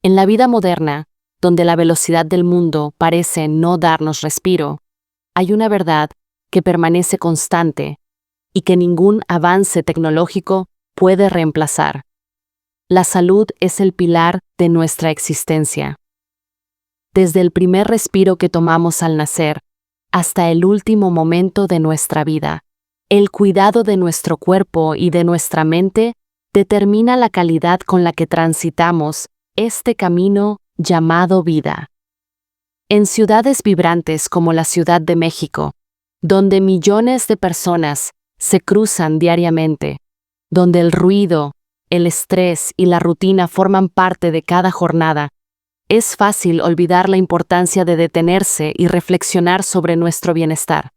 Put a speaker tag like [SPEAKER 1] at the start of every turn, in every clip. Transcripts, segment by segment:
[SPEAKER 1] En la vida moderna, donde la velocidad del mundo parece no darnos respiro, hay una verdad que permanece constante y que ningún avance tecnológico puede reemplazar. La salud es el pilar de nuestra existencia. Desde el primer respiro que tomamos al nacer hasta el último momento de nuestra vida, el cuidado de nuestro cuerpo y de nuestra mente determina la calidad con la que transitamos este camino llamado vida. En ciudades vibrantes como la Ciudad de México, donde millones de personas se cruzan diariamente, donde el ruido, el estrés y la rutina forman parte de cada jornada, es fácil olvidar la importancia de detenerse y reflexionar sobre nuestro bienestar.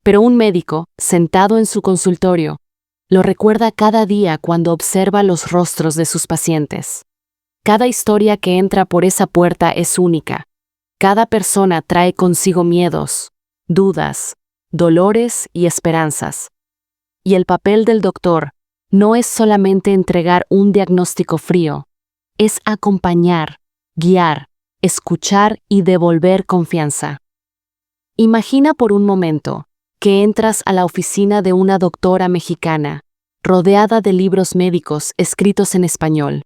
[SPEAKER 1] Pero un médico, sentado en su consultorio, lo recuerda cada día cuando observa los rostros de sus pacientes. Cada historia que entra por esa puerta es única. Cada persona trae consigo miedos, dudas, dolores y esperanzas. Y el papel del doctor no es solamente entregar un diagnóstico frío, es acompañar, guiar, escuchar y devolver confianza. Imagina por un momento que entras a la oficina de una doctora mexicana, rodeada de libros médicos escritos en español,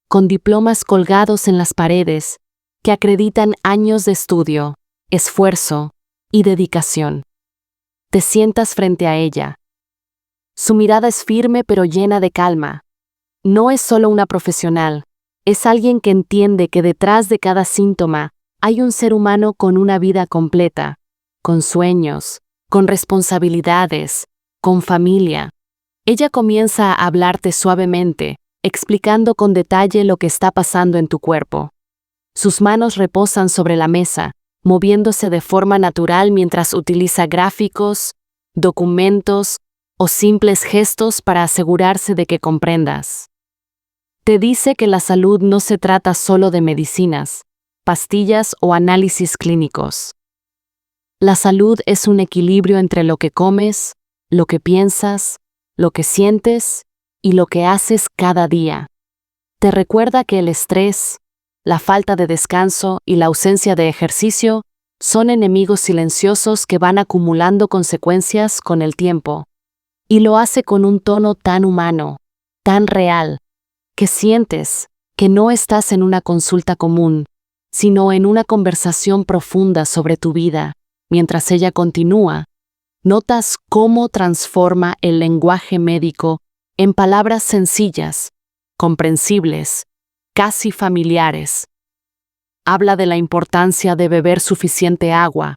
[SPEAKER 1] con diplomas colgados en las paredes que acreditan años de estudio, esfuerzo y dedicación. Te sientas frente a ella. Su mirada es firme pero llena de calma. No es solo una profesional, es alguien que entiende que detrás de cada síntoma hay un ser humano con una vida completa, con sueños, con responsabilidades, con familia. Ella comienza a hablarte suavemente, explicando con detalle lo que está pasando en tu cuerpo. Sus manos reposan sobre la mesa, moviéndose de forma natural mientras utiliza gráficos, documentos o simples gestos para asegurarse de que comprendas. Te dice que la salud no se trata solo de medicinas, pastillas o análisis clínicos. La salud es un equilibrio entre lo que comes, lo que piensas, lo que sientes y lo que haces cada día. Te recuerda que el estrés, la falta de descanso y la ausencia de ejercicio son enemigos silenciosos que van acumulando consecuencias con el tiempo. Y lo hace con un tono tan humano, tan real, que sientes que no estás en una consulta común, sino en una conversación profunda sobre tu vida. Mientras ella continúa, notas cómo transforma el lenguaje médico en palabras sencillas, comprensibles, casi familiares. Habla de la importancia de beber suficiente agua,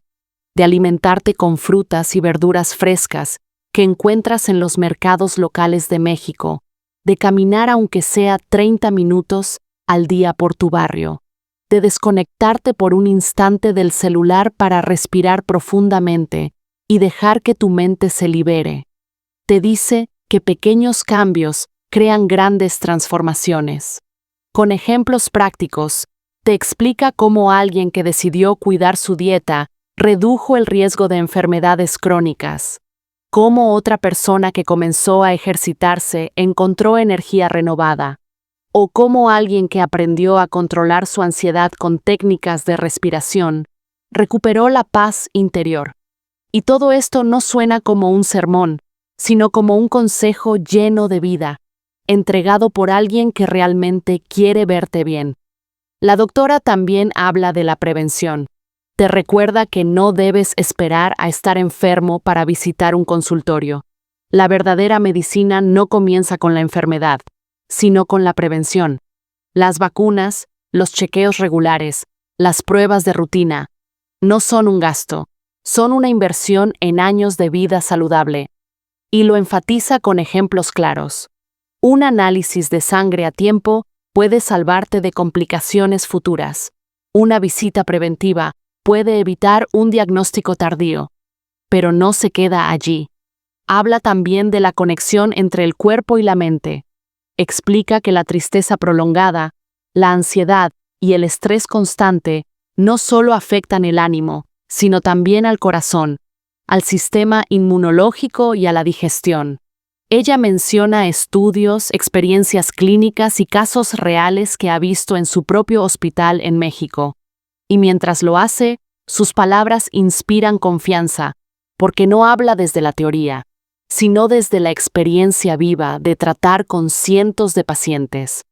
[SPEAKER 1] de alimentarte con frutas y verduras frescas que encuentras en los mercados locales de México, de caminar aunque sea 30 minutos al día por tu barrio, de desconectarte por un instante del celular para respirar profundamente y dejar que tu mente se libere. Te dice que pequeños cambios crean grandes transformaciones. Con ejemplos prácticos, te explica cómo alguien que decidió cuidar su dieta redujo el riesgo de enfermedades crónicas, cómo otra persona que comenzó a ejercitarse encontró energía renovada, o cómo alguien que aprendió a controlar su ansiedad con técnicas de respiración recuperó la paz interior. Y todo esto no suena como un sermón, sino como un consejo lleno de vida, entregado por alguien que realmente quiere verte bien. La doctora también habla de la prevención. Te recuerda que no debes esperar a estar enfermo para visitar un consultorio. La verdadera medicina no comienza con la enfermedad, sino con la prevención. Las vacunas, los chequeos regulares, las pruebas de rutina, no son un gasto, son una inversión en años de vida saludable. Y lo enfatiza con ejemplos claros. Un análisis de sangre a tiempo puede salvarte de complicaciones futuras. Una visita preventiva puede evitar un diagnóstico tardío. Pero no se queda allí. Habla también de la conexión entre el cuerpo y la mente. Explica que la tristeza prolongada, la ansiedad y el estrés constante no solo afectan el ánimo, sino también al corazón, al sistema inmunológico y a la digestión. Ella menciona estudios, experiencias clínicas y casos reales que ha visto en su propio hospital en México. Y mientras lo hace, sus palabras inspiran confianza, porque no habla desde la teoría, sino desde la experiencia viva de tratar con cientos de pacientes.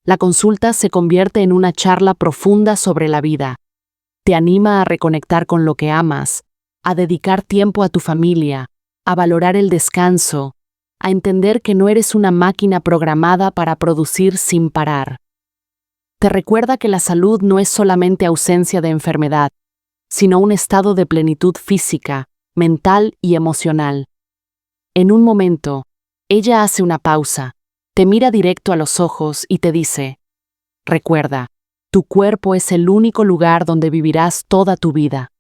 [SPEAKER 1] La consulta se convierte en una charla profunda sobre la vida. Te anima a reconectar con lo que amas, a dedicar tiempo a tu familia, a valorar el descanso, a entender que no eres una máquina programada para producir sin parar. Te recuerda que la salud no es solamente ausencia de enfermedad, sino un estado de plenitud física, mental y emocional. En un momento, ella hace una pausa, te mira directo a los ojos y te dice: recuerda, tu cuerpo es el único lugar donde vivirás toda tu vida.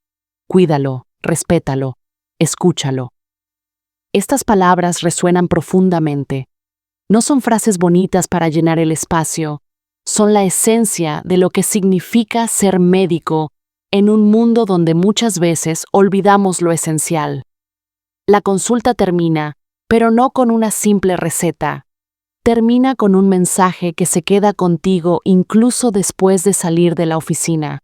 [SPEAKER 1] Cuídalo, respétalo, escúchalo. Estas palabras resuenan profundamente. No son frases bonitas para llenar el espacio, son la esencia de lo que significa ser médico en un mundo donde muchas veces olvidamos lo esencial. La consulta termina, pero no con una simple receta. Termina con un mensaje que se queda contigo incluso después de salir de la oficina.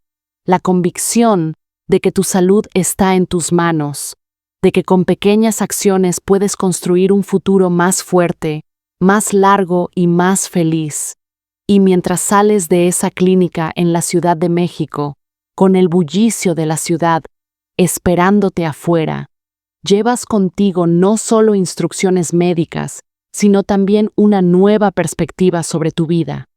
[SPEAKER 1] La convicción de que tu salud está en tus manos, de que con pequeñas acciones puedes construir un futuro más fuerte, más largo y más feliz. Y mientras sales de esa clínica en la Ciudad de México, con el bullicio de la ciudad esperándote afuera, llevas contigo no solo instrucciones médicas, sino también una nueva perspectiva sobre tu vida.